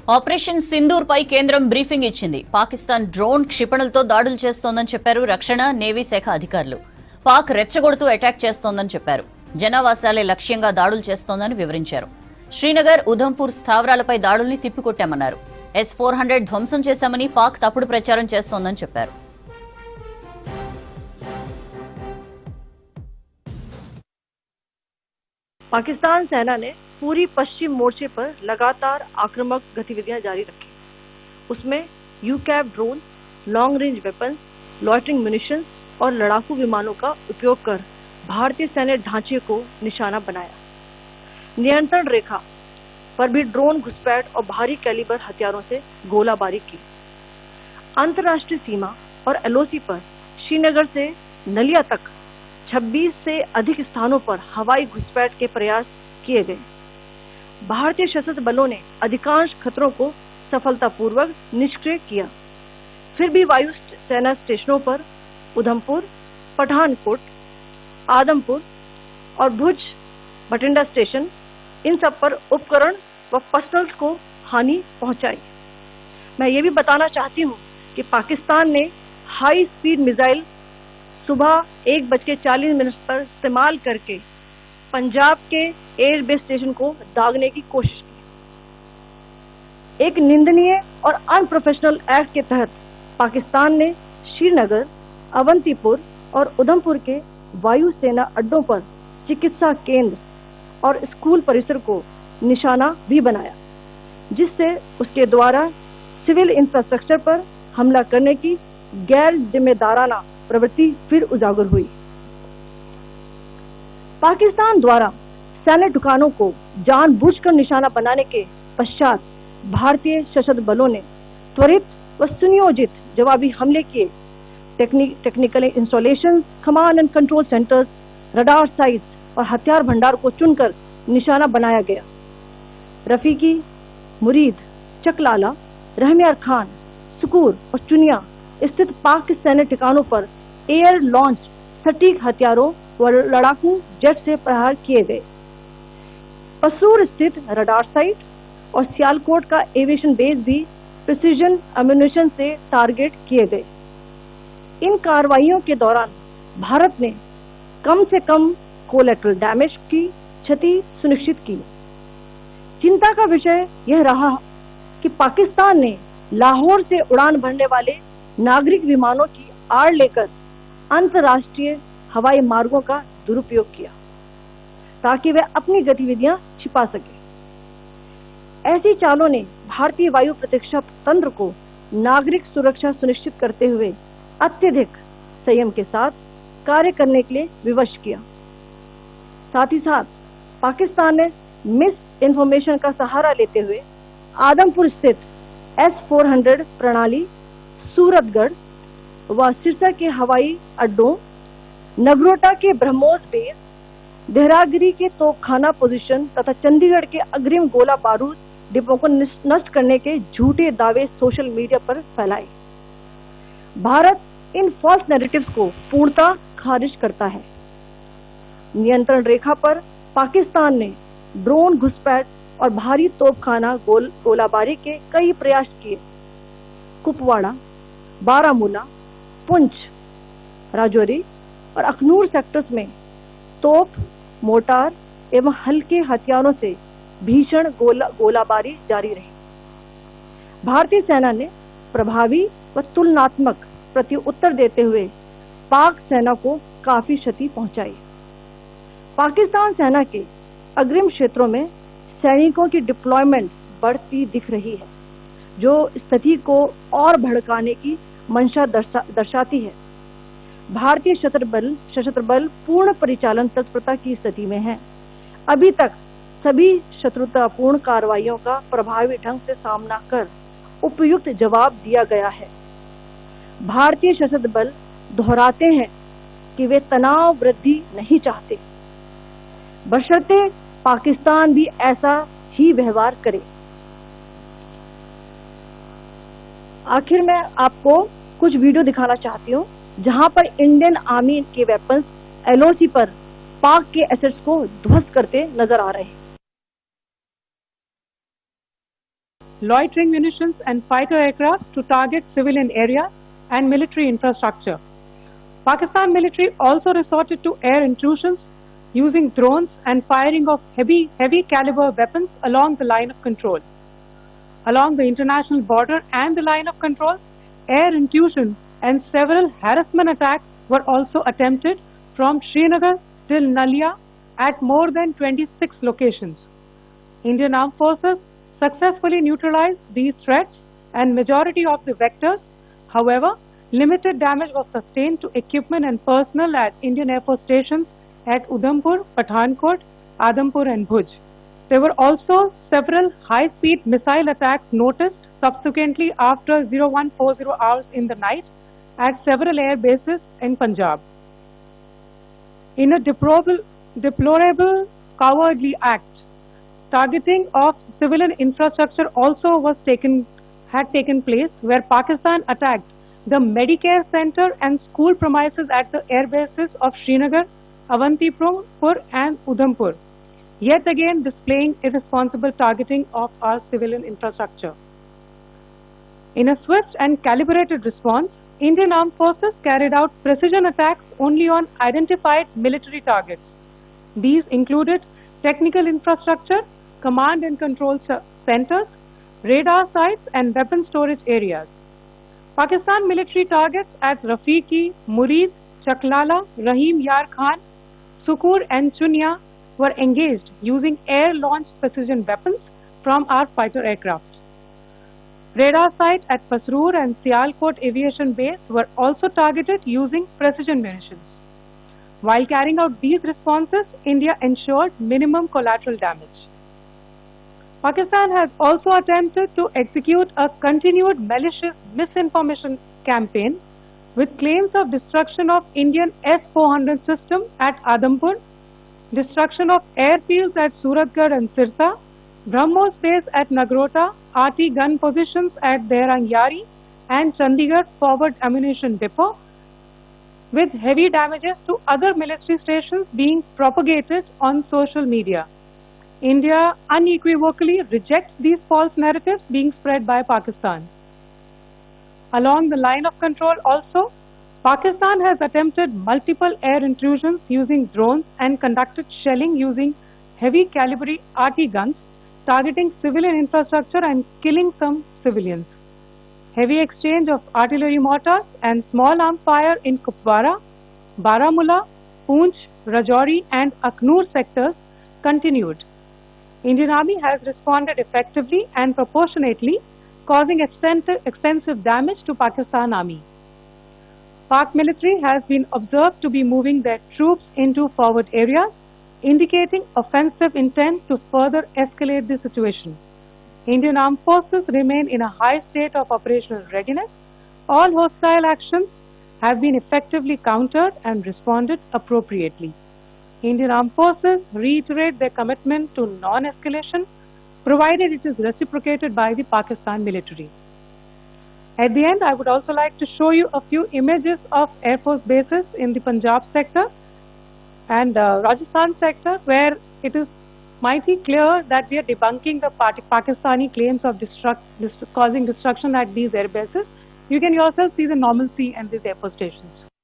Operation Sindoor పై కేంద్రం briefing ఇచ్చింది. Pakistan drone క్షిపణులతో దాడులు చేస్తోందని చెప్పారు రక్షణ, నేవీ శాఖ అధికారులు. పాక్ రెచ్చగొడుతూ అటాక్ చేస్తోందని చెప్పారు. జనావాసాలే లక్ష్యంగా దాడులు చేస్తోందని వివరించారు. శ్రీనగర్, ఉధంపూర్ స్థావరాలపై దాడుల్ని తిప్పికొట్టామన్నారు. S-400 ధ్వంసం చేశామని పాక్ తప్పుడు ప్రచారం చేస్తోందని చెప్పారు. पाकिस्तान सेना ने पूरी पश्चिम मोर्चे पर लगातार आक्रामक गतिविधियां जारी रखी। उसमें UCAV drone, long range weapons, loitering munitions और लड़ाकू विमानों का उपयोग कर भारतीय सैन्य ढांचे को निशाना बनाया। नियंत्रण रेखा पर भी ड्रोन घुसपैठ और भारी कैलिबर हथियारों से गोलाबारी की। अंतर्राष्ट्रीय सीमा और LOC पर श्रीनगर से नलिया तक 26 से अधिक स्थानों पर हवाई घुसपैठ के प्रयास किए गए। भारतीय सशस्त्र बलों ने अधिकांश खतरों को सफलतापूर्वक निष्क्रिय किया। फिर भी वायु सेना स्टेशनों पर उधमपुर, पठानकोट, आदमपुर और भुज बठिंडा स्टेशन, इन सब पर उपकरण व पर्सनल्स को हानि पहुंचाई। मैं ये भी बताना चाहती हूँ कि पाकिस्तान ने हाई स्पीड मिसाइल सुबह 1:40 पर इस्तेमाल करके पंजाब के एयरबेस स्टेशन को दागने की कोशिश की। एक निंदनीय और अनप्रोफेशनल एक्ट के तहत पाकिस्तान ने श्रीनगर, अवंतीपुर और उधमपुर के वायु सेना अड्डों पर चिकित्सा केंद्र और स्कूल परिसर को निशाना भी बनाया, जिससे उसके द्वारा सिविल इंफ्रास्ट्रक्चर पर हमला करने की गैर जिम्मेदाराना प्रवृत्ति फिर उजागर हुई। पाकिस्तान द्वारा सैन्य ठिकानों को जानबूझकर निशाना बनाने के पश्चात भारतीय सशस्त्र बलों ने त्वरित व सुनियोजित जवाबी हमले किए। Technical installation, command and control centres, radar sites और हथियार भंडार को चुनकर निशाना बनाया गया। रफीकी, मुरीद, चकलाला, रहमियार खान, सुकूर और चुनिया स्थित पाक सैन्य ठिकानों पर एयर लॉन्च सटीक हथियारों व लड़ाकू जेट से प्रहार किए गए। पसरूर स्थित रडार साइट और सियालकोट का एविएशन बेस भी प्रिसीजन अम्यूनिशन से टारगेट किए गए। इन कार्रवाइयों के दौरान भारत ने कम से कम कोलैटरल डैमेज की क्षति सुनिश्चित की। चिंता का विषय यह रहा कि पाकिस्तान ने लाहौर से उड़ान भरने वाले नागरिक विमानों की आड़ लेकर अंतर्राष्ट्रीय हवाई मार्गों का दुरुपयोग किया ताकि वे अपनी गतिविधियां छिपा सके। ऐसी चालों ने भारतीय वायु प्रतिरक्षा तंत्र को नागरिक सुरक्षा सुनिश्चित करते हुए अत्यधिक संयम के साथ कार्य करने के लिए विवश किया। साथ ही साथ पाकिस्तान ने मिस इन्फॉर्मेशन का सहारा लेते हुए आदमपुर स्थित S-400 प्रणाली, सूरतगढ़ व सिरसा के हवाई अड्डों, नगरोटा के ब्रह्मोस बेस, देहरागिरी के तोपखाना पोजीशन तथा चंडीगढ़ के अग्रिम गोला बारूद डिपो को नष्ट करने के झूठे दावे सोशल मीडिया पर फैलाए। भारत इन फॉल्स नैरेटिव्स को पूर्णतः खारिज करता है। नियंत्रण रेखा पर पाकिस्तान ने ड्रोन घुसपैठ और भारी तोपखाना गोलाबारी के कई प्रयास किए। कुपवाड़ा, बारामूला, पुंछ, राजौरी और अखनूर सेक्टर्स में तोप, मोटार एवं हल्के हथियारों से भीषण गोलाबारी जारी रही। भारतीय सेना ने प्रभावी व तुलनात्मक प्रत्युत्तर देते हुए पाक सेना को काफी क्षति पहुंचाई। पाकिस्तान सेना के अग्रिम क्षेत्रों में सैनिकों की डिप्लॉयमेंट बढ़ती दिख रही है, जो स्थिति को और भड़काने की मंशा दर्शाती है। भारतीय सशस्त्र बल पूर्ण परिचालन तत्परता की स्थिति में है। अभी तक सभी शत्रुतापूर्ण कार्रवाइयों का प्रभावी ढंग से सामना कर उपयुक्त जवाब दिया गया है। भारतीय सशस्त्र बल दोहराते हैं कि वे तनाव वृद्धि नहीं चाहते, बशर्ते पाकिस्तान भी ऐसा ही व्यवहार करे। आखिर में आपको कुछ वीडियो दिखाना चाहती हूँ जहां पर इंडियन आर्मी के वेपन्स LOC पर पाक के एसेट्स को ध्वस्त करते नजर आ रहे हैं। loitering munitions and fighter aircrafts to target civilian areas and military infrastructure. Pakistan military also resorted to air intrusions using drones and firing of heavy caliber weapons along the line of control. Along the international border and the line of control, air intrusion and several harassment attacks were also attempted from Srinagar till Nalia at more than 26 locations. Indian Armed Forces successfully neutralized these threats and majority of the vectors. However, limited damage was sustained to equipment and personnel at Indian Air Force stations at Udhampur, Pathankot, Adampur and Bhuj. There were also several high-speed missile attacks noticed subsequently after 0140 hours in the night at several air bases in Punjab. In a deplorable cowardly act, targeting of civilian infrastructure also had taken place, where Pakistan attacked the Medicare Center and school premises at the air bases of Srinagar, Avantipur and Udhampur, yet again displaying irresponsible targeting of our civilian infrastructure. In a swift and calibrated response, Indian Armed Forces carried out precision attacks only on identified military targets. These included technical infrastructure, command and control centers, radar sites and weapon storage areas. Pakistan military targets at Rafiqi, Murid, Chaklala, Rahim Yar Khan, Sukur and Chunya were engaged using air-launched precision weapons from our fighter aircraft. Radar sites at Pasroor and Sialkot Aviation Base were also targeted using precision munitions. While carrying out these responses, India ensured minimum collateral damage. Pakistan has also attempted to execute a continued malicious misinformation campaign with claims of destruction of Indian S-400 system at Adampur, destruction of airfields at Suratgarh and Sirsa, BrahMos base at Nagrota, RT gun positions at Dehrangyari and Chandigarh forward ammunition depot, with heavy damages to other military stations being propagated on social media. India unequivocally rejects these false narratives being spread by Pakistan. Along the line of control also, Pakistan has attempted multiple air intrusions using drones and conducted shelling using heavy caliber RT guns, targeting civilian infrastructure and killing some civilians. Heavy exchange of artillery mortars and small arms fire in Kupwara, Baramulla, Poonch, Rajouri and Aknoor sectors continued. Indian Army has responded effectively and proportionately, causing extensive damage to Pakistan Army. Pak military has been observed to be moving their troops into forward areas, indicating offensive intent to further escalate the situation. Indian Armed Forces remain in a high state of operational readiness. All hostile actions have been effectively countered and responded appropriately. Indian Armed Forces reiterate their commitment to non-escalation, provided it is reciprocated by the Pakistan military. At the end, I would also like to show you a few images of Air Force bases in the Punjab sector and Rajasthan sector, where it is mighty clear that we are debunking the Pakistani claims of causing destruction at these air bases. You can yourself see the normalcy at these air force stations.